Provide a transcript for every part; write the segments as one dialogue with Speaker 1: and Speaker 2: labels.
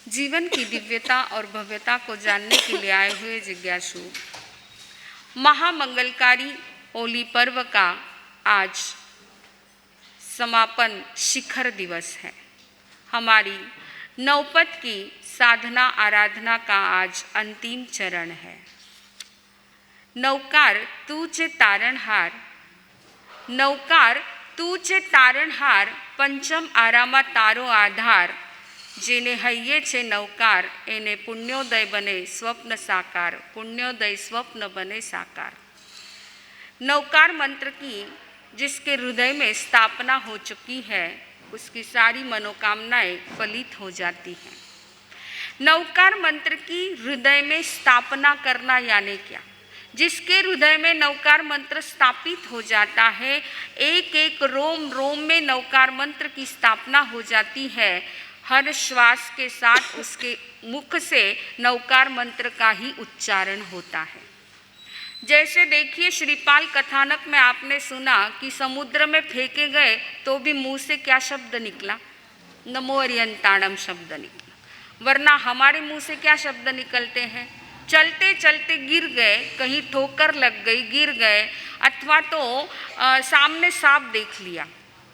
Speaker 1: जीवन की दिव्यता और भव्यता को जानने के लिए आए हुए जिज्ञासु, महामंगलकारी होली पर्व का आज समापन शिखर दिवस है। हमारी नवपद की साधना आराधना का आज अंतिम चरण है। नौकार तूचे तारणहार, नौकार तूचे तारणहार, पंचम आरामा तारो आधार, जेने हइये छे नौकार एने पुण्योदय बने स्वप्न साकार, पुण्योदय स्वप्न बने साकार। नौकार मंत्र की जिसके हृदय में स्थापना हो चुकी है, उसकी सारी मनोकामनाएं फलित हो जाती हैं। नौकार मंत्र की हृदय में स्थापना करना यानी क्या? जिसके हृदय में नौकार मंत्र स्थापित हो जाता है, एक एक रोम रोम में नौकार मंत्र की स्थापना हो जाती है। हर श्वास के साथ उसके मुख से नौकार मंत्र का ही उच्चारण होता है। जैसे देखिए, श्रीपाल कथानक में आपने सुना कि समुद्र में फेंके गए तो भी मुंह से क्या शब्द निकला? नमो अरियंताणम शब्द निकला। वरना हमारे मुंह से क्या शब्द निकलते हैं? चलते चलते गिर गए, कहीं ठोकर लग गई, गिर गए, अथवा तो सामने सांप देख लिया,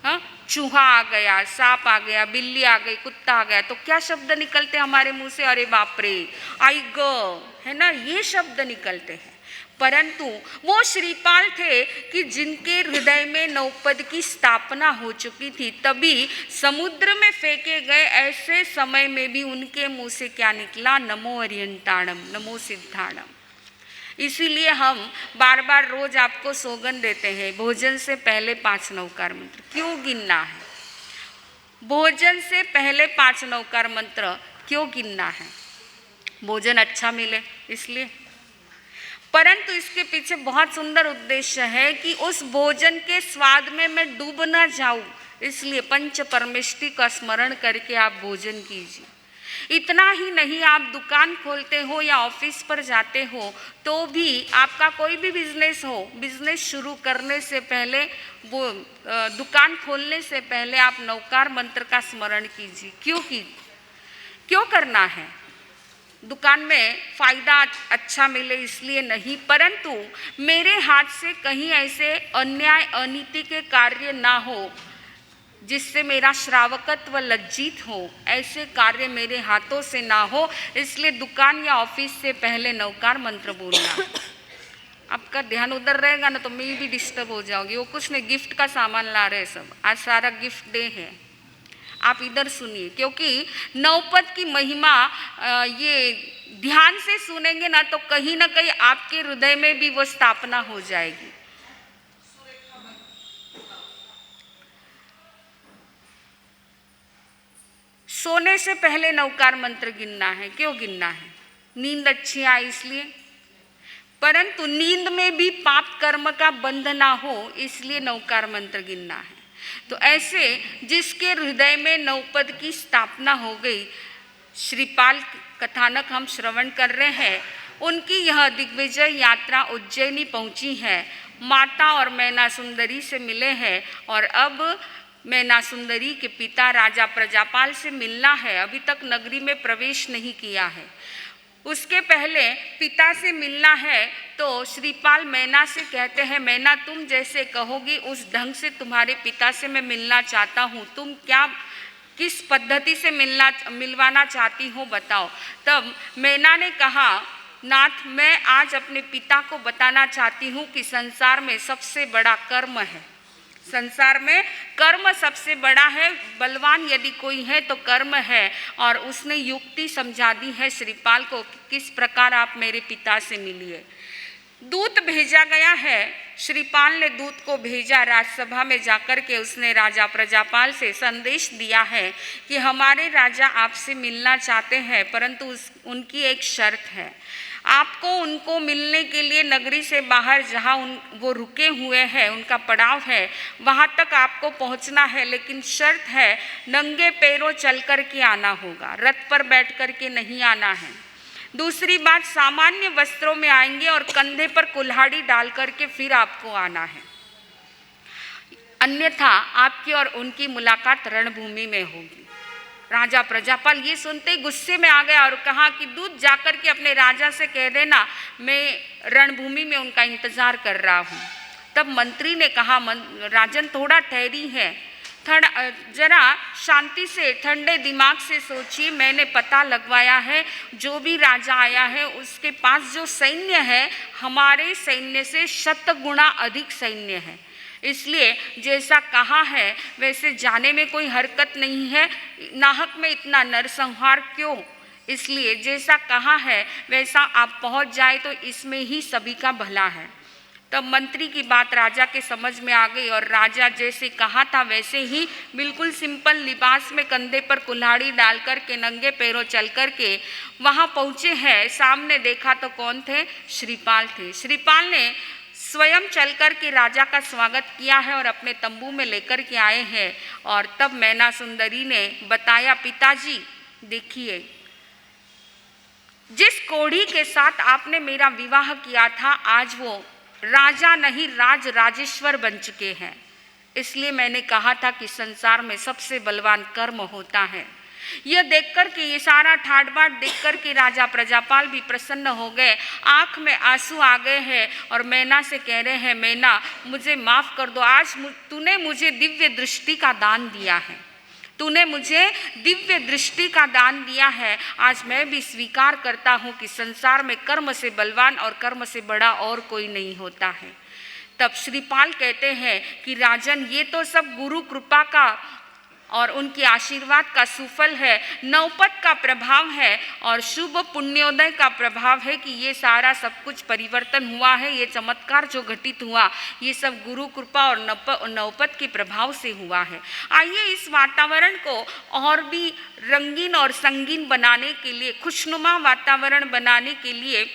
Speaker 1: हाँ, चूहा आ गया, सांप आ गया, बिल्ली आ गई, कुत्ता आ गया, तो क्या शब्द निकलते हमारे मुंह से? अरे बाप रे, आई गो, है ना, ये शब्द निकलते हैं। परंतु वो श्रीपाल थे कि जिनके हृदय में नवपद की स्थापना हो चुकी थी, तभी समुद्र में फेंके गए ऐसे समय में भी उनके मुंह से क्या निकला? नमो अरियंताणम, नमो सिद्धाणम। इसीलिए हम बार बार रोज आपको सौगंध देते हैं, भोजन से पहले 5 नौकार मंत्र क्यों गिनना है? भोजन से पहले 5 नौकार मंत्र क्यों गिनना है? भोजन अच्छा मिले इसलिए। परंतु इसके पीछे बहुत सुंदर उद्देश्य है कि उस भोजन के स्वाद में मैं डूब ना जाऊं, इसलिए पंच परमेष्टि का स्मरण करके आप भोजन कीजिए। इतना ही नहीं, आप दुकान खोलते हो या ऑफिस पर जाते हो तो भी आपका कोई भी बिजनेस हो, बिजनेस शुरू करने से पहले, वो दुकान खोलने से पहले आप नौकार मंत्र का स्मरण कीजिए। क्यों करना है? दुकान में फायदा अच्छा मिले इसलिए नहीं, परंतु मेरे हाथ से कहीं ऐसे अन्याय अनीति के कार्य ना हो जिससे मेरा श्रावकत्व लज्जित हो, ऐसे कार्य मेरे हाथों से ना हो, इसलिए दुकान या ऑफिस से पहले नौकार मंत्र बोलना। आपका ध्यान उधर रहेगा ना तो मैं भी डिस्टर्ब हो जाऊंगी। वो कुछ नहीं, गिफ्ट का सामान ला रहे सब, आज सारा गिफ्ट डे है, आप इधर सुनिए, क्योंकि नवपद की महिमा ये ध्यान से सुनेंगे ना तो कहीं ना कहीं आपके हृदय में भी वो स्थापना हो जाएगी। सोने से पहले नौकार मंत्र गिनना है। क्यों गिनना है? नींद अच्छी आए इसलिए, परंतु नींद में भी पाप कर्म का बंध ना हो इसलिए नौकार मंत्र गिनना है। तो ऐसे जिसके हृदय में नवपद की स्थापना हो गई, श्रीपाल कथानक हम श्रवण कर रहे हैं, उनकी यह दिग्विजय यात्रा उज्जैनी पहुंची है, माता और मैना सुंदरी से मिले हैं और अब मैना सुंदरी के पिता राजा प्रजापाल से मिलना है। अभी तक नगरी में प्रवेश नहीं किया है, उसके पहले पिता से मिलना है। तो श्रीपाल मैना से कहते हैं, मैना तुम जैसे कहोगी उस ढंग से तुम्हारे पिता से मैं मिलना चाहता हूँ, तुम किस पद्धति से मिलवाना चाहती हो बताओ। तब मैना ने कहा, नाथ मैं आज अपने पिता को बताना चाहती हूँ कि संसार में सबसे बड़ा कर्म है, संसार में कर्म सबसे बड़ा है, बलवान यदि कोई है तो कर्म है। और उसने युक्ति समझा दी है श्रीपाल को कि किस प्रकार आप मेरे पिता से मिलिए। दूत भेजा गया है, श्रीपाल ने दूत को भेजा, राजसभा में जाकर के उसने राजा प्रजापाल से संदेश दिया है कि हमारे राजा आपसे मिलना चाहते हैं, परंतु उनकी एक शर्त है, आपको उनको मिलने के लिए नगरी से बाहर जहाँ वो रुके हुए हैं, उनका पड़ाव है, वहाँ तक आपको पहुँचना है, लेकिन शर्त है नंगे पैरों चल कर के आना होगा, रथ पर बैठ कर के नहीं आना है। दूसरी बात, सामान्य वस्त्रों में आएंगे और कंधे पर कुल्हाड़ी डाल करके फिर आपको आना है, अन्यथा आपकी और उनकी मुलाकात रणभूमि में होगी। राजा प्रजापाल ये सुनते ही गुस्से में आ गया और कहा कि दूत जाकर के अपने राजा से कह देना मैं रणभूमि में उनका इंतजार कर रहा हूँ। तब मंत्री ने कहा, राजन थोड़ा ठहरी है, जरा शांति से ठंडे दिमाग से सोचिए। मैंने पता लगवाया है जो भी राजा आया है उसके पास जो सैन्य है हमारे सैन्य से 100 गुना अधिक सैन्य है, इसलिए जैसा कहा है वैसे जाने में कोई हरकत नहीं है। नाहक में इतना नरसंहार क्यों? इसलिए जैसा कहा है वैसा आप पहुंच जाए तो इसमें ही सभी का भला है। तब मंत्री की बात राजा के समझ में आ गई और राजा जैसे कहा था वैसे ही बिल्कुल सिंपल लिबास में कंधे पर कुल्हाड़ी डालकर के नंगे पैरों चल कर के वहाँ पहुँचे हैं। सामने देखा तो कौन थे? श्रीपाल थे। श्रीपाल ने स्वयं चलकर के राजा का स्वागत किया है और अपने तंबू में लेकर के आए हैं। और तब मैना सुंदरी ने बताया, पिताजी देखिए, जिस कोढ़ी के साथ आपने मेरा विवाह किया था आज वो राजा नहीं राजेश्वर बन चुके हैं। इसलिए मैंने कहा था कि संसार में सबसे बलवान कर्म होता है। यह देखकर के, ये सारा ठाट बाट देखकर के राजा प्रजापाल भी प्रसन्न हो गए, आंख में आंसू आ गए हैं और मैना से कह रहे हैं, मैना मुझे माफ कर दो, आज तूने मुझे दिव्य दृष्टि का दान दिया है, तूने मुझे दिव्य दृष्टि का दान दिया है। आज मैं भी स्वीकार करता हूँ कि संसार में कर्म से बलवान और कर्म से बड़ा और कोई नहीं होता है। तब श्रीपाल कहते हैं कि राजन ये तो सब गुरु कृपा का और उनकी आशीर्वाद का सुफल है, नवपत का प्रभाव है और शुभ पुण्योदय का प्रभाव है कि ये सारा सब कुछ परिवर्तन हुआ है। ये चमत्कार जो घटित हुआ ये सब गुरु कृपा और नवपत के प्रभाव से हुआ है। आइए इस वातावरण को और भी रंगीन और संगीन बनाने के लिए, खुशनुमा वातावरण बनाने के लिए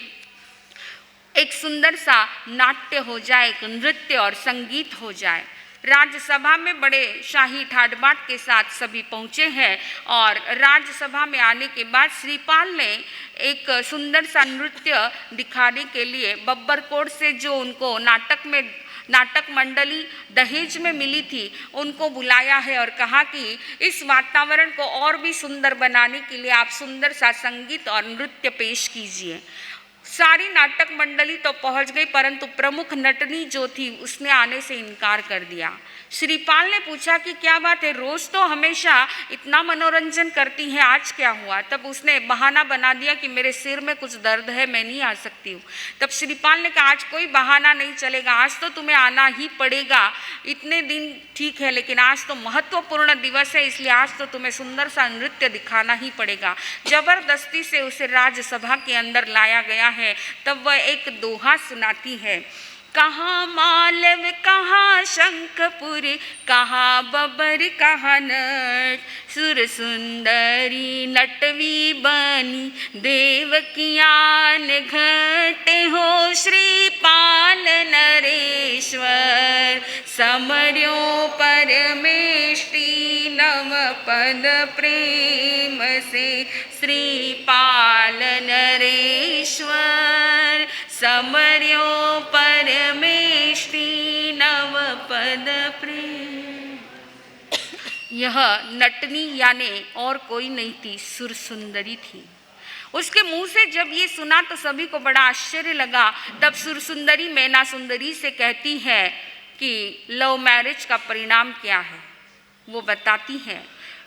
Speaker 1: एक सुंदर सा नाट्य हो जाए, एक नृत्य और संगीत हो जाए। राज्यसभा में बड़े शाही ठाट बाट के साथ सभी पहुँचे हैं और राज्यसभा में आने के बाद श्रीपाल ने एक सुंदर सा नृत्य दिखाने के लिए बब्बरकोट से जो उनको नाटक मंडली दहेज में मिली थी उनको बुलाया है और कहा कि इस वातावरण को और भी सुंदर बनाने के लिए आप सुंदर सा संगीत और नृत्य पेश कीजिए। सारी नाटक मंडली तो पहुंच गई परंतु प्रमुख नटनी जो थी उसने आने से इनकार कर दिया। श्रीपाल ने पूछा कि क्या बात है, रोज तो हमेशा इतना मनोरंजन करती है, आज क्या हुआ? तब उसने बहाना बना दिया कि मेरे सिर में कुछ दर्द है, मैं नहीं आ सकती हूँ। तब श्रीपाल ने कहा आज कोई बहाना नहीं चलेगा, आज तो तुम्हें आना ही पड़ेगा। इतने दिन ठीक है लेकिन आज तो महत्वपूर्ण दिवस है, इसलिए आज तो तुम्हें सुंदर सा नृत्य दिखाना ही पड़ेगा। जबरदस्ती से उसे राज्यसभा के अंदर लाया गया है। तब वह एक दोहा सुनाती है, कहाँ मालव कहाँ शंखपुर, कहाँ बबर कहाँ नट, सुर सुंदरी नटवी बनी देवकियान घट हो श्रीपाल नरेश्वर, समर्यो परमेष्टि नव पद प्रेम से श्रीपाल नरेश्वर, समर्यो परमेष्टि नव पद प्रेम। यह नटनी यानी और कोई नहीं थी, सुर सुंदरी थी। उसके मुंह से जब ये सुना तो सभी को बड़ा आश्चर्य लगा। तब सुर सुंदरी मैना सुंदरी से कहती है कि लव मैरिज का परिणाम क्या है। वो बताती है,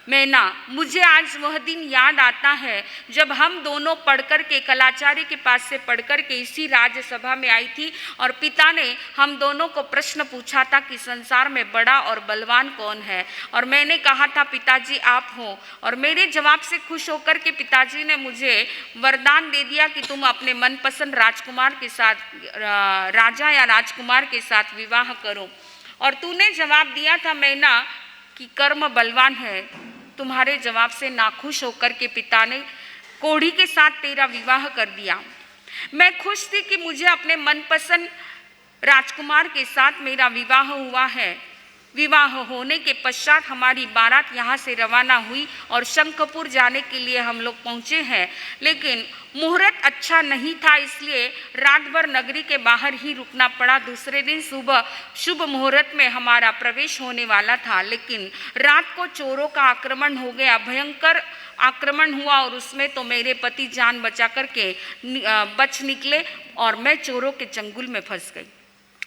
Speaker 1: मैना मुझे आज वह दिन याद आता है जब हम दोनों पढ़कर के कलाचार्य के पास से पढ़कर के इसी राज्यसभा में आई थी और पिता ने हम दोनों को प्रश्न पूछा था कि संसार में बड़ा और बलवान कौन है, और मैंने कहा था पिताजी आप हो, और मेरे जवाब से खुश होकर के पिताजी ने मुझे वरदान दे दिया कि तुम अपने मनपसंद राजकुमार के साथ, राजा या राजकुमार के साथ विवाह करो। और तूने जवाब दिया था मैना कि कर्म बलवान है। तुम्हारे जवाब से नाखुश होकर के पिता ने कोढ़ी के साथ तेरा विवाह कर दिया। मैं खुश थी कि मुझे अपने मनपसंद राजकुमार के साथ मेरा विवाह हुआ है, विवाह होने के पश्चात हमारी बारात यहाँ से रवाना हुई और शंखपुर जाने के लिए हम लोग पहुँचे हैं, लेकिन मुहूर्त अच्छा नहीं था, इसलिए रात भर नगरी के बाहर ही रुकना पड़ा। दूसरे दिन सुबह शुभ मुहूर्त में हमारा प्रवेश होने वाला था, लेकिन रात को चोरों का आक्रमण हो गया। भयंकर आक्रमण हुआ और उसमें तो मेरे पति जान बचा करके बच निकले और मैं चोरों के चंगुल में फंस गई।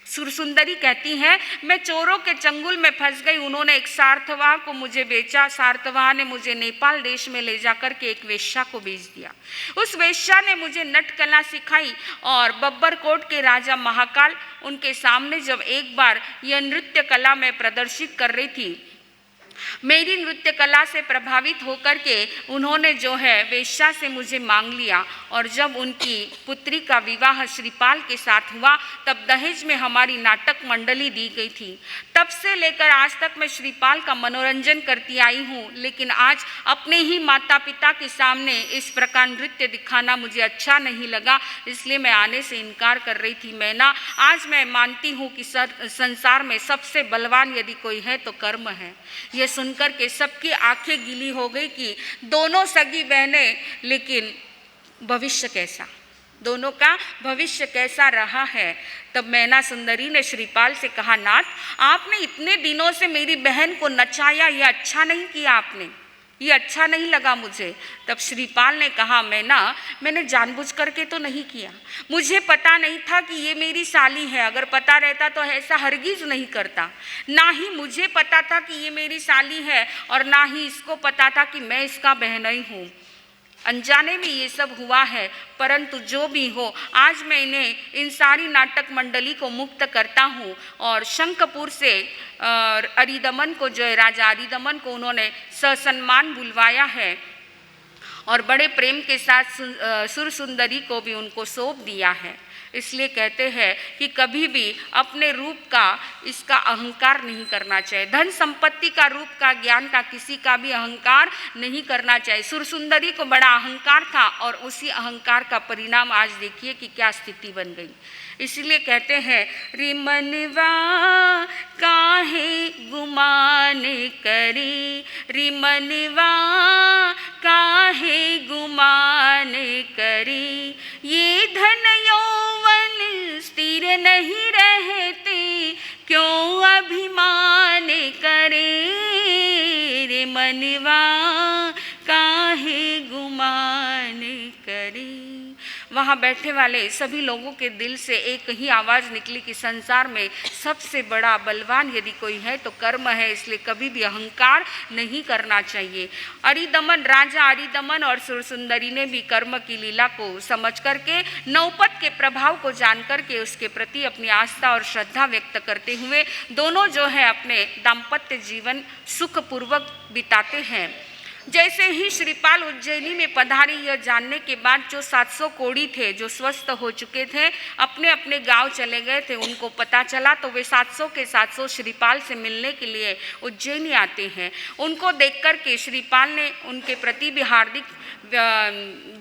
Speaker 1: सुरसुंदरी कहती हैं, मैं चोरों के चंगुल में फंस गई। उन्होंने एक सार्थवाह को मुझे बेचा। सार्थवाह ने मुझे नेपाल देश में ले जाकर के एक वेश्या को बेच दिया। उस वेश्या ने मुझे नटकला सिखाई और बब्बरकोट के राजा महाकाल उनके सामने जब एक बार यह नृत्य कला में प्रदर्शित कर रही थी, मेरी नृत्य कला से प्रभावित होकर के उन्होंने जो है वेश्या से मुझे मांग लिया और जब उनकी पुत्री का विवाह श्रीपाल के साथ हुआ तब दहेज में हमारी नाटक मंडली दी गई थी। तब से लेकर आज तक मैं श्रीपाल का मनोरंजन करती आई हूँ, लेकिन आज अपने ही माता पिता के सामने इस प्रकार नृत्य दिखाना मुझे अच्छा नहीं लगा, इसलिए मैं आने से इनकार कर रही थी। मैना, आज मैं मानती हूँ कि संसार में सबसे बलवान यदि कोई है तो कर्म है। ये सुनकर के सबकी आंखें गीली हो गई कि दोनों सगी बहनें, लेकिन भविष्य कैसा, दोनों का भविष्य कैसा रहा है। तब मैना सुंदरी ने श्रीपाल से कहा, नाथ, आपने इतने दिनों से मेरी बहन को नचाया, ये अच्छा नहीं किया आपने, ये अच्छा नहीं लगा मुझे। तब श्रीपाल ने कहा, मैंने जानबूझ करके तो नहीं किया, मुझे पता नहीं था कि ये मेरी साली है। अगर पता रहता तो ऐसा हरगिज नहीं करता। ना ही मुझे पता था कि ये मेरी साली है और ना ही इसको पता था कि मैं इसका बहनोई हूँ। अनजाने में ये सब हुआ है, परंतु जो भी हो, आज मैं इन्हें इन सारी नाटक मंडली को मुक्त करता हूँ। और शंखपुर से अरिदमन को, जो है राजा अरिदमन को, उन्होंने ससम्मान बुलवाया है और बड़े प्रेम के साथ सुरसुंदरी को भी उनको सौंप दिया है। इसलिए कहते हैं कि कभी भी अपने रूप का इसका अहंकार नहीं करना चाहिए। धन संपत्ति का, रूप का, ज्ञान का, किसी का भी अहंकार नहीं करना चाहिए। सुरसुंदरी को बड़ा अहंकार था और उसी अहंकार का परिणाम आज देखिए कि क्या स्थिति बन गई। इसलिए कहते हैं, रिमनवा काहे गुमान करी, रिमनवा काहे गुमान करी, ये धन यौवन स्थिर नहीं रहते, क्यों अभिमान करे, रे मनवा काहे गुमान करे। वहाँ बैठे वाले सभी लोगों के दिल से एक ही आवाज़ निकली कि संसार में सबसे बड़ा बलवान यदि कोई है तो कर्म है, इसलिए कभी भी अहंकार नहीं करना चाहिए। अरिदमन, राजा अरिदमन और सुरसुंदरी ने भी कर्म की लीला को समझ करके, नौपत के प्रभाव को जान करके उसके प्रति अपनी आस्था और श्रद्धा व्यक्त करते हुए दोनों जो है अपने दाम्पत्य जीवन सुखपूर्वक बिताते हैं। जैसे ही श्रीपाल उज्जैनी में पधारे, यह जानने के बाद जो 700 कोढ़ी थे जो स्वस्थ हो चुके थे, अपने अपने गांव चले गए थे। उनको पता चला तो वे 700 के 700 श्रीपाल से मिलने के लिए उज्जैनी आते हैं। उनको देख कर के श्रीपाल ने उनके प्रति भी हार्दिक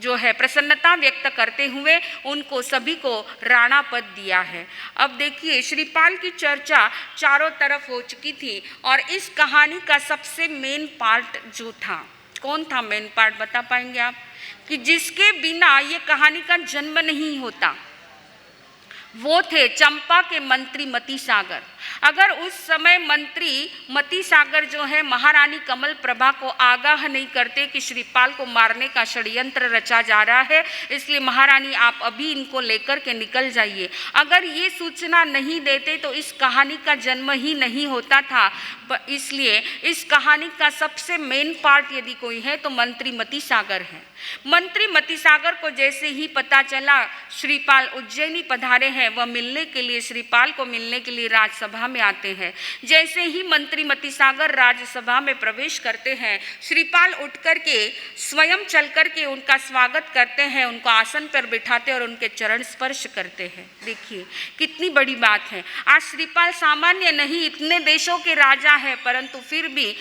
Speaker 1: जो है प्रसन्नता व्यक्त करते हुए उनको सभी को राणा पद दिया है। अब देखिए, श्रीपाल की चर्चा चारों तरफ हो चुकी थी और इस कहानी का सबसे मेन पार्ट जो था, कौन था मेन पार्ट बता पाएंगे आप? कि जिसके बिना ये कहानी का जन्म नहीं होता, वो थे चंपा के मंत्री मती सागर। अगर उस समय मंत्री मती सागर जो है महारानी कमल प्रभा को आगाह नहीं करते कि श्रीपाल को मारने का षड्यंत्र रचा जा रहा है, इसलिए महारानी आप अभी इनको लेकर के निकल जाइए, अगर ये सूचना नहीं देते तो इस कहानी का जन्म ही नहीं होता था। इसलिए इस कहानी का सबसे मेन पार्ट यदि कोई है तो मंत्री मती सागर है। मंत्री मती सागर को जैसे ही पता चला श्रीपाल उज्जैनी पधारे हैं, वह मिलने के लिए, श्रीपाल को मिलने के लिए राजसभा में आते हैं। जैसे ही मंत्री मती सागर राज्यसभा में प्रवेश करते हैं, श्रीपाल उठ करके स्वयं चल करके उनका स्वागत करते हैं, उनको आसन पर बिठाते और उनके चरण स्पर्श करते हैं। देखिए कितनी बड़ी बात है। आज श्रीपाल सामान्य नहीं, इतने देशों के राजा है, परंतु फिर भी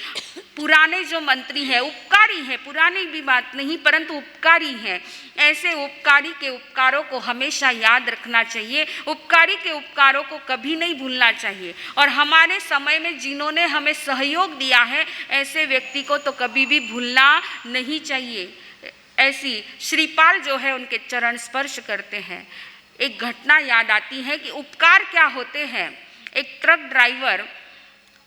Speaker 1: पुराने जो मंत्री हैं उपकारी हैं, पुरानी भी बात नहीं परंतु उपकारी हैं। ऐसे उपकारी के उपकारों को हमेशा याद रखना चाहिए, उपकारी के उपकारों को कभी नहीं भूलना चाहिए। और हमारे समय में जिन्होंने हमें सहयोग दिया है ऐसे व्यक्ति को तो कभी भी भूलना नहीं चाहिए। ऐसी श्रीपाल जो है उनके चरण स्पर्श करते हैं। एक घटना याद आती है कि उपकार क्या होते हैं। एक ट्रक ड्राइवर,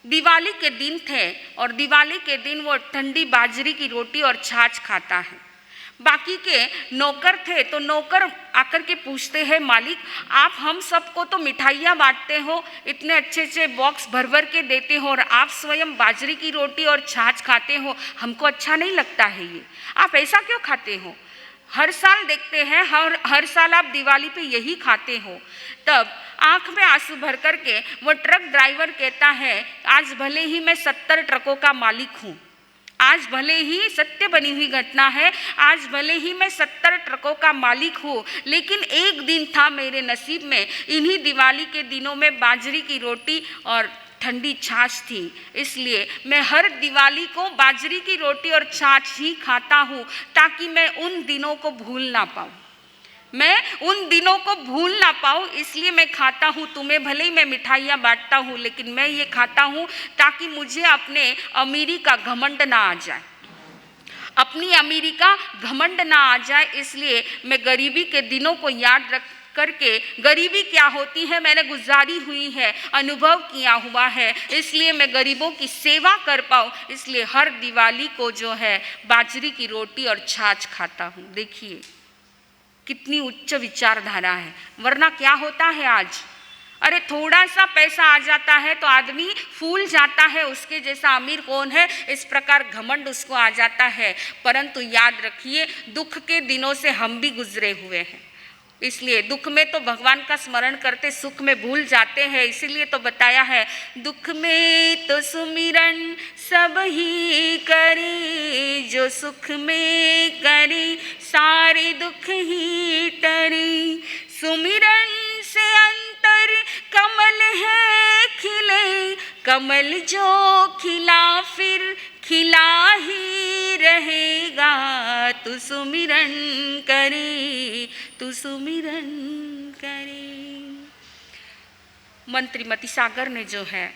Speaker 1: दिवाली के दिन थे और दिवाली के दिन वो ठंडी बाजरी की रोटी और छाछ खाता है। बाकी के नौकर थे तो नौकर आकर के पूछते हैं, मालिक आप हम सबको तो मिठाइयाँ बांटते हो, इतने अच्छे अच्छे बॉक्स भर भर के देते हो और आप स्वयं बाजरी की रोटी और छाछ खाते हो, हमको अच्छा नहीं लगता है ये, आप ऐसा क्यों खाते हो? हर साल देखते हैं, हर साल आप दिवाली पे यही खाते हो। तब आंख में आंसू भर कर के वो ट्रक ड्राइवर कहता है, आज भले ही मैं 70 ट्रकों का मालिक हूँ, आज भले ही सत्य बनी हुई घटना है, आज भले ही मैं 70 ट्रकों का मालिक हूँ, लेकिन एक दिन था मेरे नसीब में, इन्हीं दिवाली के दिनों में बाजरी की रोटी और ठंडी छाछ थी, इसलिए मैं हर दिवाली को बाजरी की रोटी और छाछ ही खाता हूँ ताकि मैं उन दिनों को भूल ना पाऊँ, मैं उन दिनों को भूल ना पाऊँ, इसलिए मैं खाता हूँ। तुम्हें भले ही मैं मिठाइयाँ बांटता हूँ लेकिन मैं ये खाता हूँ ताकि मुझे अपने अमीरी का घमंड ना आ जाए, अपनी अमीरी का घमंड ना आ जाए, इसलिए मैं गरीबी के दिनों को याद रख करके, गरीबी क्या होती है मैंने गुजारी हुई है, अनुभव किया हुआ है, इसलिए मैं गरीबों की सेवा कर पाऊँ, इसलिए हर दिवाली को जो है बाजरी की रोटी और छाछ खाता हूँ। देखिए कितनी उच्च विचारधारा है। वरना क्या होता है आज, अरे थोड़ा सा पैसा आ जाता है तो आदमी फूल जाता है, उसके जैसा अमीर कौन है, इस प्रकार घमंड उसको आ जाता है। परंतु याद रखिए दुख के दिनों से हम भी गुजरे हुए हैं, इसलिए दुख में तो भगवान का स्मरण करते, सुख में भूल जाते हैं। इसीलिए तो बताया है, दुख में तो सुमिरन सब ही करी, जो सुख में करी सारे दुख ही टरी। सुमिरन से अंतर कमल है खिले, कमल जो खिला फिर खिला ही रहेगा। तू सुमिरन करे, तू सुमिरन करे। मंत्री मती सागर ने जो है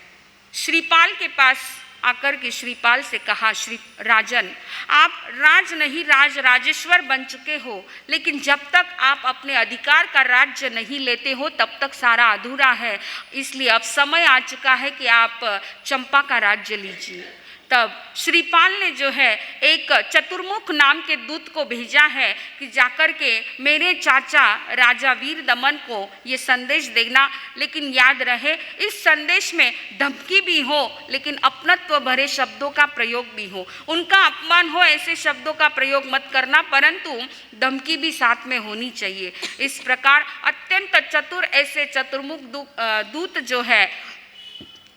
Speaker 1: श्रीपाल के पास आकर के श्रीपाल से कहा, श्री राजन आप राज नहीं राजेश्वर बन चुके हो, लेकिन जब तक आप अपने अधिकार का राज्य नहीं लेते हो तब तक सारा अधूरा है, इसलिए अब समय आ चुका है कि आप चंपा का राज्य लीजिए। तब श्रीपाल ने जो है एक चतुर्मुख नाम के दूत को भेजा है कि जाकर के मेरे चाचा राजा वीर दमन को ये संदेश देना, लेकिन याद रहे इस संदेश में धमकी भी हो लेकिन अपनत्व भरे शब्दों का प्रयोग भी हो, उनका अपमान हो ऐसे शब्दों का प्रयोग मत करना, परंतु धमकी भी साथ में होनी चाहिए। इस प्रकार अत्यंत चतुर ऐसे चतुर्मुख दूत जो है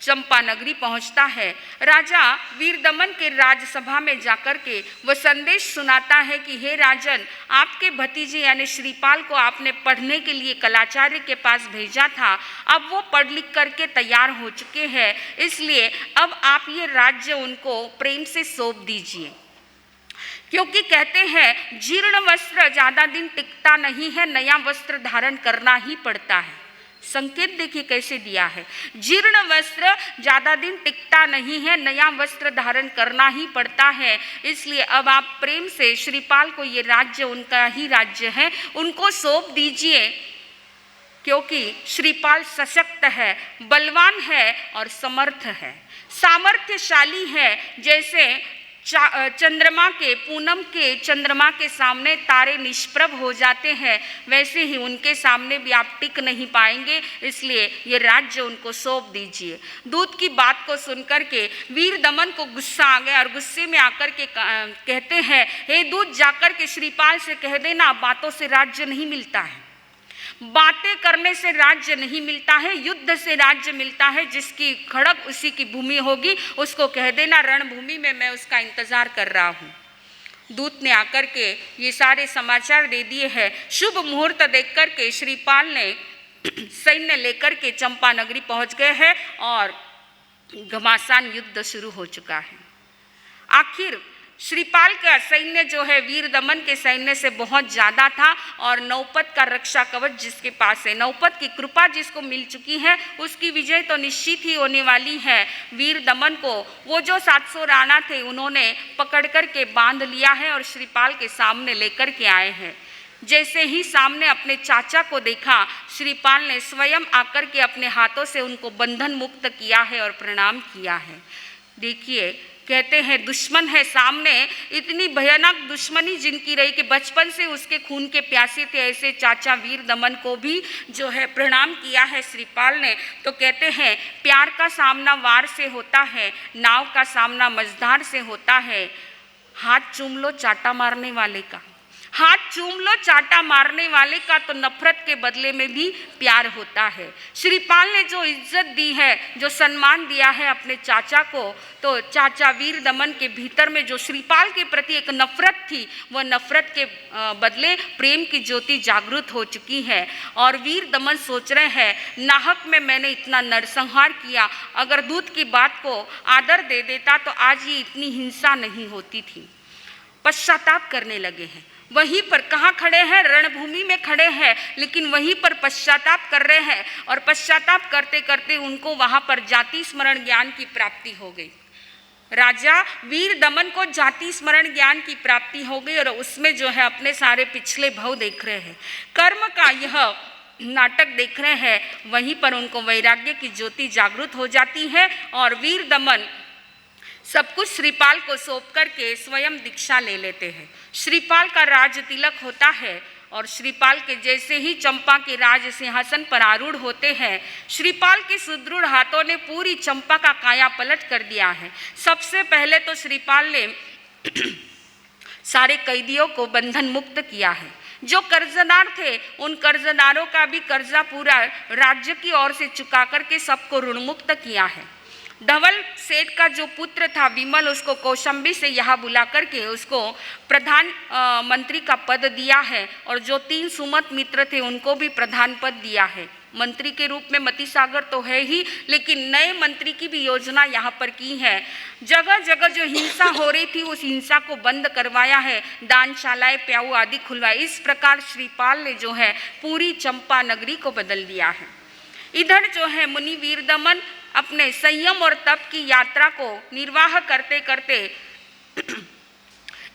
Speaker 1: चंपा नगरी पहुंचता है। राजा वीरदमन के राजसभा में जाकर के वह संदेश सुनाता है कि हे राजन, आपके भतीजे यानी श्रीपाल को आपने पढ़ने के लिए कलाचार्य के पास भेजा था, अब वो पढ़ लिख करके तैयार हो चुके हैं, इसलिए अब आप ये राज्य उनको प्रेम से सौंप दीजिए, क्योंकि कहते हैं जीर्ण वस्त्र ज़्यादा दिन टिकता नहीं है, नया वस्त्र धारण करना ही पड़ता है। संकेत देखिए कैसे दिया है, जीर्ण वस्त्र ज़्यादा दिन टिकता नहीं है, नया वस्त्र धारण करना ही पड़ता है, इसलिए अब आप प्रेम से श्रीपाल को ये राज्य उनका ही राज्य है उनको सौंप दीजिए, क्योंकि श्रीपाल सशक्त है, बलवान है और समर्थ है, सामर्थ्यशाली है। जैसे चंद्रमा के पूनम के चंद्रमा के सामने तारे निष्प्रभ हो जाते हैं, वैसे ही उनके सामने भी आप टिक नहीं पाएंगे, इसलिए ये राज्य उनको सौंप दीजिए। दूत की बात को सुनकर के वीर दमन को गुस्सा आ गया और गुस्से में आकर के कहते हैं, हे दूत जाकर के श्रीपाल से कह देना बातों से राज्य नहीं मिलता है, बातें करने से राज्य नहीं मिलता है, युद्ध से राज्य मिलता है, जिसकी खड़क उसी की भूमि होगी, उसको कह देना रणभूमि में मैं उसका इंतजार कर रहा हूँ। दूत ने आकर के ये सारे समाचार दे दिए हैं। शुभ मुहूर्त देख कर के श्रीपाल ने सैन्य लेकर के चंपा नगरी पहुँच गए हैं और घमासान युद्ध शुरू हो चुका है। आखिर श्रीपाल का सैन्य जो है वीर दमन के सैन्य से बहुत ज़्यादा था और नौपत का रक्षा कवच जिसके पास है, नौपत की कृपा जिसको मिल चुकी है, उसकी विजय तो निश्चित ही होने वाली है। वीर दमन को वो जो 700 राणा थे उन्होंने पकड़ कर के बांध लिया है और श्रीपाल के सामने लेकर के आए हैं। जैसे ही सामने अपने चाचा को देखा, श्रीपाल ने स्वयं आकर के अपने हाथों से उनको बंधन मुक्त किया है और प्रणाम किया है। देखिए, कहते हैं दुश्मन है सामने, इतनी भयानक दुश्मनी जिनकी रही कि बचपन से उसके खून के प्यासे थे, ऐसे चाचा वीर दमन को भी जो है प्रणाम किया है श्रीपाल ने। तो कहते हैं प्यार का सामना वार से होता है, नाव का सामना मझधार से होता है। हाथ चूम लो चाटा मारने वाले का, हाथ चूम लो चाटा मारने वाले का तो नफरत के बदले में भी प्यार होता है। श्रीपाल ने जो इज्जत दी है, जो सम्मान दिया है अपने चाचा को, तो चाचा वीर दमन के भीतर में जो श्रीपाल के प्रति एक नफरत थी, वह नफरत के बदले प्रेम की ज्योति जागृत हो चुकी है। और वीर दमन सोच रहे हैं नाहक में मैंने इतना नरसंहार किया, अगर दूध की बात को आदर दे देता तो आज ये इतनी हिंसा नहीं होती थी। पश्चाताप करने लगे हैं, वहीं पर कहाँ खड़े हैं, रणभूमि में खड़े हैं, लेकिन वहीं पर पश्चाताप कर रहे हैं। और पश्चाताप करते करते उनको वहाँ पर जाति स्मरण ज्ञान की प्राप्ति हो गई। राजा वीर दमन को जाति स्मरण ज्ञान की प्राप्ति हो गई और उसमें जो है अपने सारे पिछले भव देख रहे हैं, कर्म का यह नाटक देख रहे हैं। वहीं पर उनको वैराग्य की ज्योति जागृत हो जाती है और वीर दमन सब कुछ श्रीपाल को सौंप करके स्वयं दीक्षा ले लेते हैं। श्रीपाल का राज तिलक होता है और श्रीपाल के जैसे ही चंपा के राज सिंहासन पर आरूढ़ होते हैं, श्रीपाल के सुदृढ़ हाथों ने पूरी चंपा का काया पलट कर दिया है। सबसे पहले तो श्रीपाल ने सारे कैदियों को बंधन मुक्त किया है। जो कर्जदार थे उन कर्जदारों का भी कर्जा पूरा राज्य की ओर से चुका करके सबको ऋण मुक्त किया है। धवल सेठ का जो पुत्र था विमल, उसको कौशंबी से यहाँ बुला करके उसको प्रधान मंत्री का पद दिया है और जो 3 सुमत मित्र थे उनको भी प्रधान पद दिया है। मंत्री के रूप में मति सागर तो है ही, लेकिन नए मंत्री की भी योजना यहाँ पर की है। जगह जगह जो हिंसा हो रही थी उस हिंसा को बंद करवाया है, दानशालाएं प्याऊ आदि खुलवाई। इस प्रकार श्रीपाल ने जो है पूरी चंपा नगरी को बदल दिया है। इधर जो है मुनि वीर दमन अपने संयम और तप की यात्रा को निर्वाह करते करते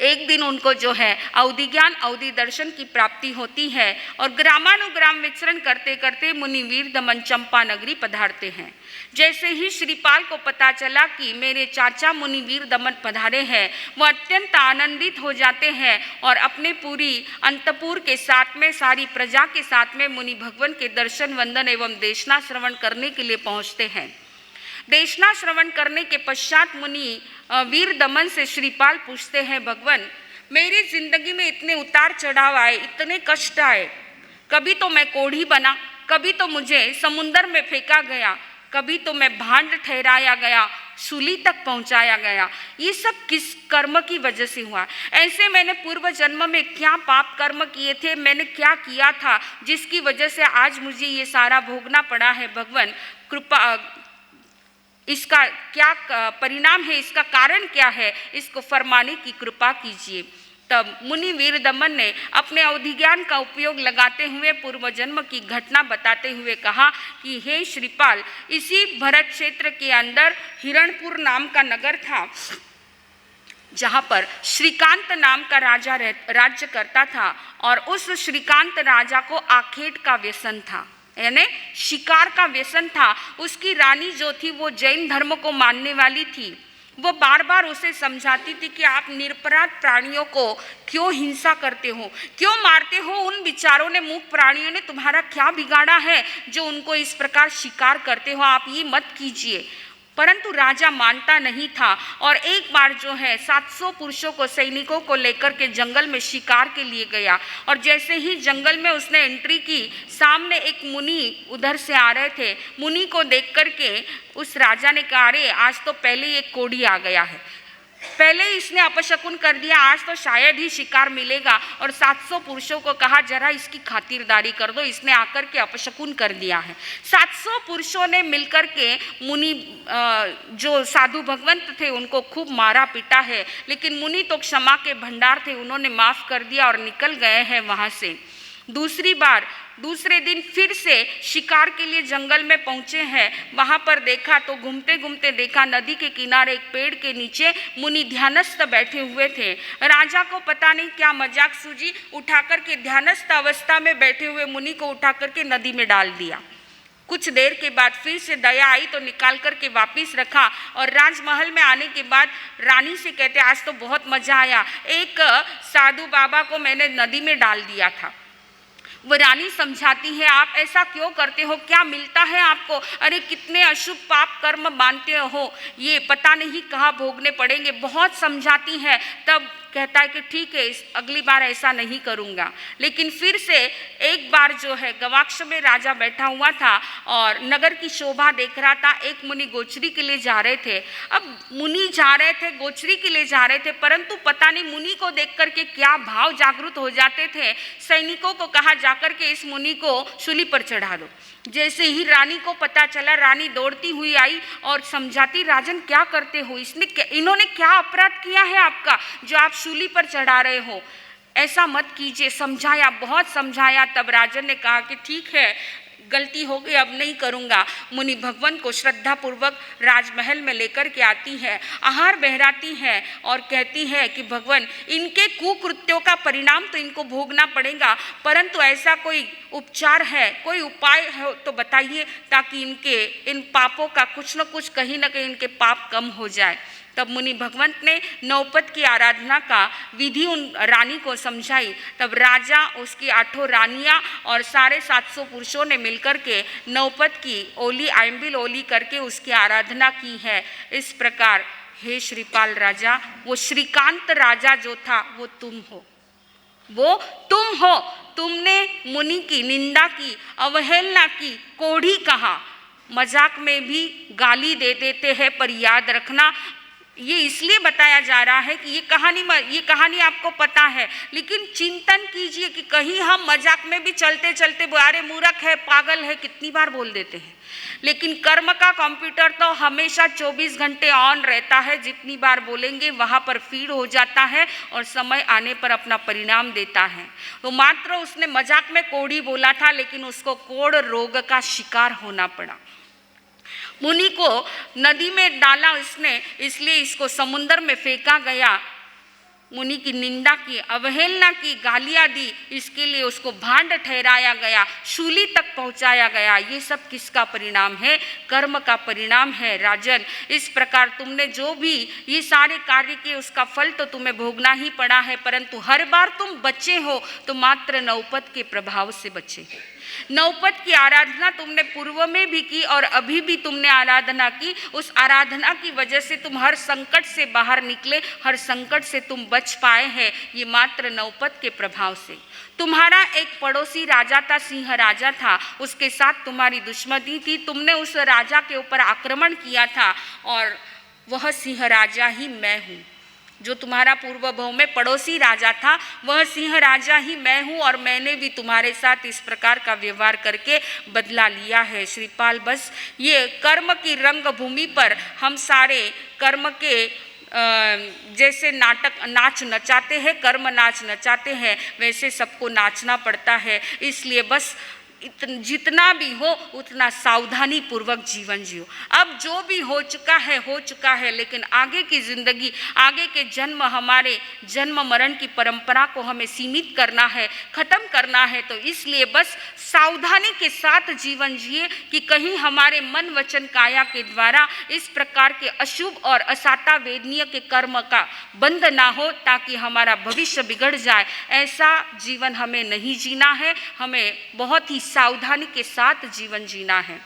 Speaker 1: एक दिन उनको जो है अवधि ज्ञान अवधि दर्शन की प्राप्ति होती है और ग्रामानुग्राम विचरण करते करते मुनि वीर दमन चंपा नगरी पधारते हैं। जैसे ही श्रीपाल को पता चला कि मेरे चाचा मुनि वीर दमन पधारे हैं, वह अत्यंत आनंदित हो जाते हैं और अपने पूरी अंतपुर के साथ में, सारी प्रजा के साथ में मुनि भगवान के दर्शन वंदन एवं देशना श्रवण करने के लिए पहुँचते हैं। देशना श्रवण करने के पश्चात मुनि वीर दमन से श्रीपाल पूछते हैं, भगवान मेरी जिंदगी में इतने उतार चढ़ाव आए, इतने कष्ट आए, कभी तो मैं कोढ़ी बना, कभी तो मुझे समुंदर में फेंका गया, कभी तो मैं भांड ठहराया गया, सूली तक पहुंचाया गया। ये सब किस कर्म की वजह से हुआ? ऐसे मैंने पूर्व जन्म में क्या पाप कर्म किए थे, मैंने क्या किया था जिसकी वजह से आज मुझे ये सारा भोगना पड़ा है। भगवान कृपा, इसका क्या परिणाम है, इसका कारण क्या है, इसको फरमाने की कृपा कीजिए। तब मुनि वीर दमन ने अपने अवधि ज्ञान का उपयोग लगाते हुए पूर्व जन्म की घटना बताते हुए कहा कि हे श्रीपाल, इसी भरत क्षेत्र के अंदर हिरणपुर नाम का नगर था, जहाँ पर श्रीकांत नाम का राजा राज्य करता था और उस श्रीकांत राजा को आखेट का व्यसन था, यानी शिकार का व्यसन था। उसकी रानी जो थी वो जैन धर्म को मानने वाली थी। वो बार बार उसे समझाती थी कि आप निरपराध प्राणियों को क्यों हिंसा करते हो, क्यों मारते हो, उन बिचारों ने, मूक प्राणियों ने तुम्हारा क्या बिगाड़ा है जो उनको इस प्रकार शिकार करते हो, आप ये मत कीजिए। परंतु राजा मानता नहीं था और एक बार जो है 700 पुरुषों को, सैनिकों को लेकर के जंगल में शिकार के लिए गया और जैसे ही जंगल में उसने एंट्री की, सामने एक मुनि उधर से आ रहे थे। मुनि को देख करके उस राजा ने कहा, अरे आज तो पहले एक कोढ़ी आ गया है। पहले ही इसने अपशकुन कर दिया, आज तो शायद ही शिकार मिलेगा, और 700 पुरुषों को कहा जरा इसकी खातिरदारी कर दो, इसने आकर के अपशकुन कर दिया है। 700 पुरुषों ने मिलकर के मुनि जो साधु भगवंत थे उनको खूब मारा पीटा है, लेकिन मुनि तो क्षमा के भंडार थे, उन्होंने माफ कर दिया और निकल गए हैं वहाँ से। दूसरे दिन फिर से शिकार के लिए जंगल में पहुंचे हैं। वहां पर देखा तो घूमते घूमते देखा नदी के किनारे एक पेड़ के नीचे मुनि ध्यानस्थ बैठे हुए थे। राजा को पता नहीं क्या मजाक सूझी, उठाकर के ध्यानस्थ अवस्था में बैठे हुए मुनि को उठाकर के नदी में डाल दिया। कुछ देर के बाद फिर से दया आई तो निकाल करके वापिस रखा, और राजमहल में आने के बाद रानी से कहते आज तो बहुत मजा आया, एक साधु बाबा को मैंने नदी में डाल दिया था। वो रानी समझाती है आप ऐसा क्यों करते हो, क्या मिलता है आपको, अरे कितने अशुभ पाप कर्म मानते हो, ये पता नहीं कहाँ भोगने पड़ेंगे। बहुत समझाती है, तब कहता है कि ठीक है अगली बार ऐसा नहीं करूँगा। लेकिन फिर से एक बार जो है गवाक्ष में राजा बैठा हुआ था और नगर की शोभा देख रहा था। एक मुनि गोचरी के लिए जा रहे थे। अब मुनि जा रहे थे, गोचरी के लिए जा रहे थे, परंतु पता नहीं मुनि को देख करके क्या भाव जागृत हो जाते थे। सैनिकों को कहा जाकर के इस मुनि को शूली पर चढ़ा दो। जैसे ही रानी को पता चला, रानी दौड़ती हुई आई और समझाती राजन क्या करते हो, इन्होंने क्या अपराध किया है आपका जो आप शूली पर चढ़ा रहे हो, ऐसा मत कीजिए। समझाया, बहुत समझाया, तब राजन ने कहा कि ठीक है गलती हो गई, अब नहीं करूँगा। मुनि भगवान को श्रद्धा पूर्वक राजमहल में लेकर के आती है, आहार बहराती है और कहती है कि भगवान इनके कुकृत्यों का परिणाम तो इनको भोगना पड़ेगा, परंतु ऐसा कोई उपचार है, कोई उपाय है तो बताइए, ताकि इन पापों का कुछ न कुछ कहीं ना कहीं इनके पाप कम हो जाए। तब मुनि भगवंत ने नौपत की आराधना का विधि उन रानी को समझाई। तब राजा, उसकी 8 रानियां और 750 पुरुषों ने मिलकर के नौपत की ओली आयम्बिल ओली करके उसकी आराधना की है। इस प्रकार हे श्रीपाल राजा, वो श्रीकांत राजा जो था वो तुम हो, वो तुम हो। तुमने मुनि की निंदा की, अवहेलना की, कोढ़ी कहा, मजाक में भी गाली दे देते हैं, पर याद रखना ये इसलिए बताया जा रहा है कि ये कहानी आपको पता है, लेकिन चिंतन कीजिए कि कहीं हम मजाक में भी चलते चलते अरे मूर्ख है, पागल है, कितनी बार बोल देते हैं। लेकिन कर्म का कंप्यूटर तो हमेशा 24 घंटे ऑन रहता है, जितनी बार बोलेंगे वहाँ पर फीड हो जाता है और समय आने पर अपना परिणाम देता है। तो मात्र उसने मजाक में कोढ़ी बोला था, लेकिन उसको कोढ़ रोग का शिकार होना पड़ा। मुनि को नदी में डाला इसने, इसलिए इसको समुद्र में फेंका गया। मुनि की निंदा की, अवहेलना की, गालियां दी, इसके लिए उसको भांड ठहराया गया, शूली तक पहुंचाया गया। ये सब किसका परिणाम है? कर्म का परिणाम है राजन। इस प्रकार तुमने जो भी ये सारे कार्य किए उसका फल तो तुम्हें भोगना ही पड़ा है, परंतु हर बार तुम बचे हो तो मात्र नौपत के प्रभाव से बचे। नौपत की आराधना तुमने पूर्व में भी की और अभी भी तुमने आराधना की। उस आराधना की वजह से तुम हर संकट से बाहर निकले, हर संकट से तुम बच पाए हैं, ये मात्र नौपत के प्रभाव से। तुम्हारा एक पड़ोसी राजा था, सिंह राजा था, उसके साथ तुम्हारी दुश्मनी थी। तुमने उस राजा के ऊपर आक्रमण किया था और वह सिंह राजा ही मैं हूँ। जो तुम्हारा पूर्व भव में पड़ोसी राजा था वह सिंह राजा ही मैं हूँ, और मैंने भी तुम्हारे साथ इस प्रकार का व्यवहार करके बदला लिया है। श्रीपाल, बस ये कर्म की रंगभूमि पर हम सारे कर्म के जैसे नाच नचाते हैं, कर्म नाच नचाते हैं, वैसे सबको नाचना पड़ता है। इसलिए बस जितना भी हो उतना सावधानी पूर्वक जीवन जियो। अब जो भी हो चुका है, लेकिन आगे की जिंदगी, आगे के जन्म, हमारे जन्म मरण की परंपरा को हमें सीमित करना है, खत्म करना है। तो इसलिए बस सावधानी के साथ जीवन जिए कि कहीं हमारे मन वचन काया के द्वारा इस प्रकार के अशुभ और असाता वेदनीय के कर्म का बंध ना हो, ताकि हमारा भविष्य बिगड़ जाए। ऐसा जीवन हमें नहीं जीना है, हमें बहुत ही सावधानी के साथ जीवन जीना है।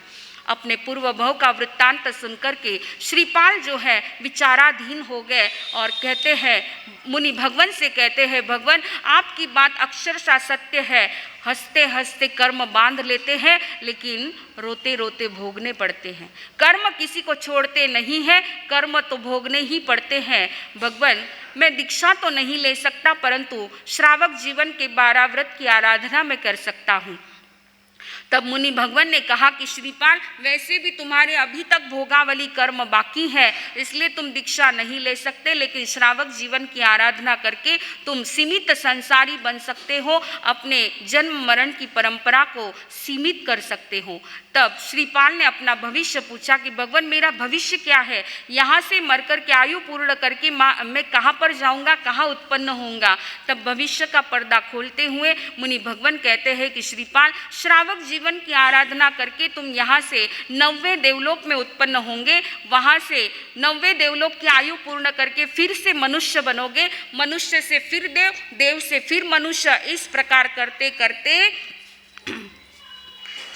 Speaker 1: अपने पूर्व भव का वृत्तांत सुनकर के श्रीपाल जो है विचाराधीन हो गए और कहते हैं, मुनि भगवान से कहते हैं, भगवान आपकी बात अक्षरशः सत्य है, हंसते हंसते कर्म बांध लेते हैं लेकिन रोते रोते भोगने पड़ते हैं। कर्म किसी को छोड़ते नहीं है, कर्म तो भोगने ही पड़ते हैं। भगवान मैं दीक्षा तो नहीं ले सकता परंतु श्रावक जीवन के 12 व्रत की आराधना मैं कर सकता हूँ। तब मुनि भगवान ने कहा कि श्रीपाल वैसे भी तुम्हारे अभी तक भोगावली कर्म बाकी है, इसलिए तुम दीक्षा नहीं ले सकते, लेकिन श्रावक जीवन की आराधना करके तुम सीमित संसारी बन सकते हो, अपने जन्म मरण की परंपरा को सीमित कर सकते हो। तब श्रीपाल ने अपना भविष्य पूछा कि भगवान मेरा भविष्य क्या है, यहाँ से मरकर के आयु पूर्ण करके मैं कहाँ पर जाऊँगा, कहाँ उत्पन्न होऊंगा। तब भविष्य का पर्दा खोलते हुए मुनि भगवान कहते हैं कि श्रीपाल श्रावक जीवन की आराधना करके तुम यहाँ से 90वें देवलोक में उत्पन्न होंगे, वहाँ से 90वें देवलोक की आयु पूर्ण करके फिर से मनुष्य बनोगे, मनुष्य से फिर देव, देव से फिर मनुष्य, इस प्रकार करते करते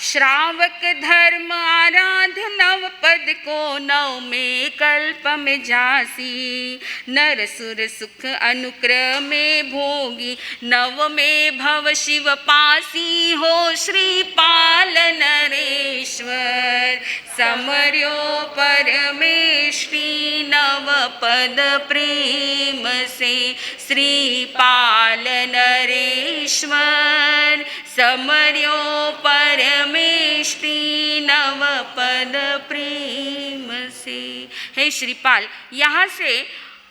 Speaker 1: श्रावक धर्म आराध्य नव पद को 9वें कल्प में जासी, नर सुर सुख अनुक्रमे भोगी 9वें भव शिव पासी, हो श्रीपाल नरेश्वर समर्यो परमेष्टि 9 पद प्रेम से, श्रीपाल नरेश्वर समर्यो परमेष्टि 9 पद प्रेम से। हे श्रीपाल यहाँ से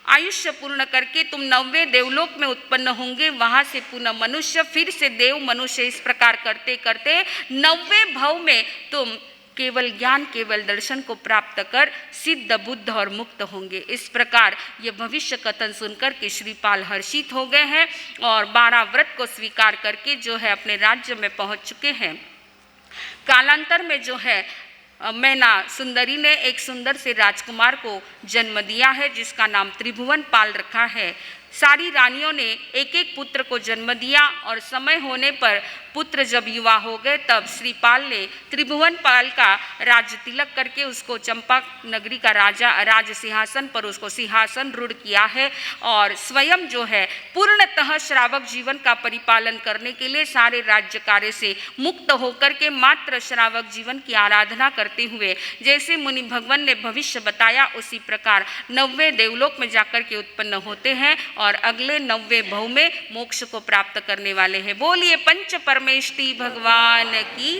Speaker 1: आयुष्य पूर्ण करके तुम 9वें देवलोक में उत्पन्न होंगे, वहाँ से पुनः मनुष्य, फिर से देव मनुष्य, इस प्रकार करते करते 9वें भव में तुम केवल ज्ञान केवल दर्शन को प्राप्त कर सिद्ध बुद्ध और मुक्त होंगे। इस प्रकार ये भविष्य कथन सुनकर के श्रीपाल हर्षित हो गए हैं और 12 व्रत को स्वीकार करके जो है अपने राज्य में पहुंच चुके हैं। कालांतर में जो है मैना सुंदरी ने एक सुंदर से राजकुमार को जन्म दिया है जिसका नाम त्रिभुवन पाल रखा है। सारी रानियों ने एक एक पुत्र को जन्म दिया और समय होने पर पुत्र जब युवा हो गए तब श्रीपाल ने त्रिभुवन पाल का राज तिलक करके उसको चंपा नगरी का राज सिंहासन पर उसको सिंहासन रूढ़ किया है और स्वयं जो है पूर्णतः श्रावक जीवन का परिपालन करने के लिए सारे राज्य कार्य से मुक्त होकर के मात्र श्रावक जीवन की आराधना करते हुए जैसे मुनि भगवान ने भविष्य बताया उसी प्रकार 9वें देवलोक में जाकर के उत्पन्न होते हैं और अगले 9वें भव में मोक्ष को प्राप्त करने वाले हैं। बोलिए पंच परमेष्टि भगवान की।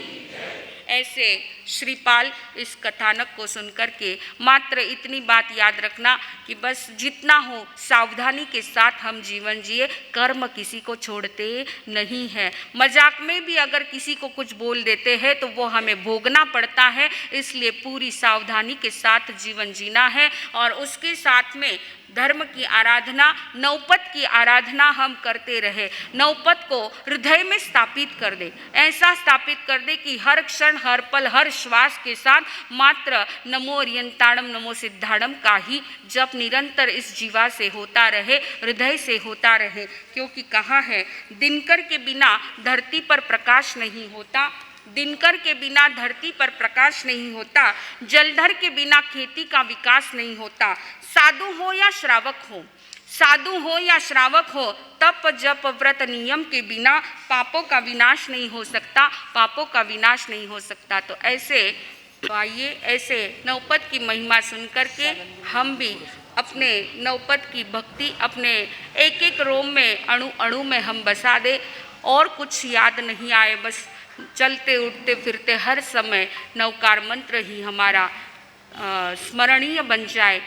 Speaker 1: ऐसे श्रीपाल इस कथानक को सुनकर के मात्र इतनी बात याद रखना कि बस जितना हो सावधानी के साथ हम जीवन जिए, कर्म किसी को छोड़ते नहीं है। मजाक में भी अगर किसी को कुछ बोल देते हैं तो वो हमें भोगना पड़ता है, इसलिए पूरी सावधानी के साथ जीवन जीना है और उसके साथ में धर्म की आराधना, नवपद की आराधना हम करते रहे। नवपद को हृदय में स्थापित कर दे, ऐसा स्थापित कर दे कि हर क्षण हर पल हर श्वास के साथ मात्र नमो ओरियंताणम नमो सिद्धाणम का ही जप निरंतर इस जीवा से होता रहे, हृदय से होता रहे। क्योंकि कहा है दिनकर के बिना धरती पर प्रकाश नहीं होता, दिनकर के बिना धरती पर प्रकाश नहीं होता, जलधर के बिना खेती का विकास नहीं होता। साधु हो या श्रावक हो, साधु हो या श्रावक हो, तप जप व्रत नियम के बिना पापों का विनाश नहीं हो सकता, पापों का विनाश नहीं हो सकता। तो ऐसे आइए ऐसे नवपद की महिमा सुनकर के हम भी अपने नवपद की भक्ति अपने एक एक रोम में अणु अणु में हम बसा दे और कुछ याद नहीं आए, बस चलते उठते फिरते हर समय नवकार मंत्र ही हमारा स्मरणीय बन जाए।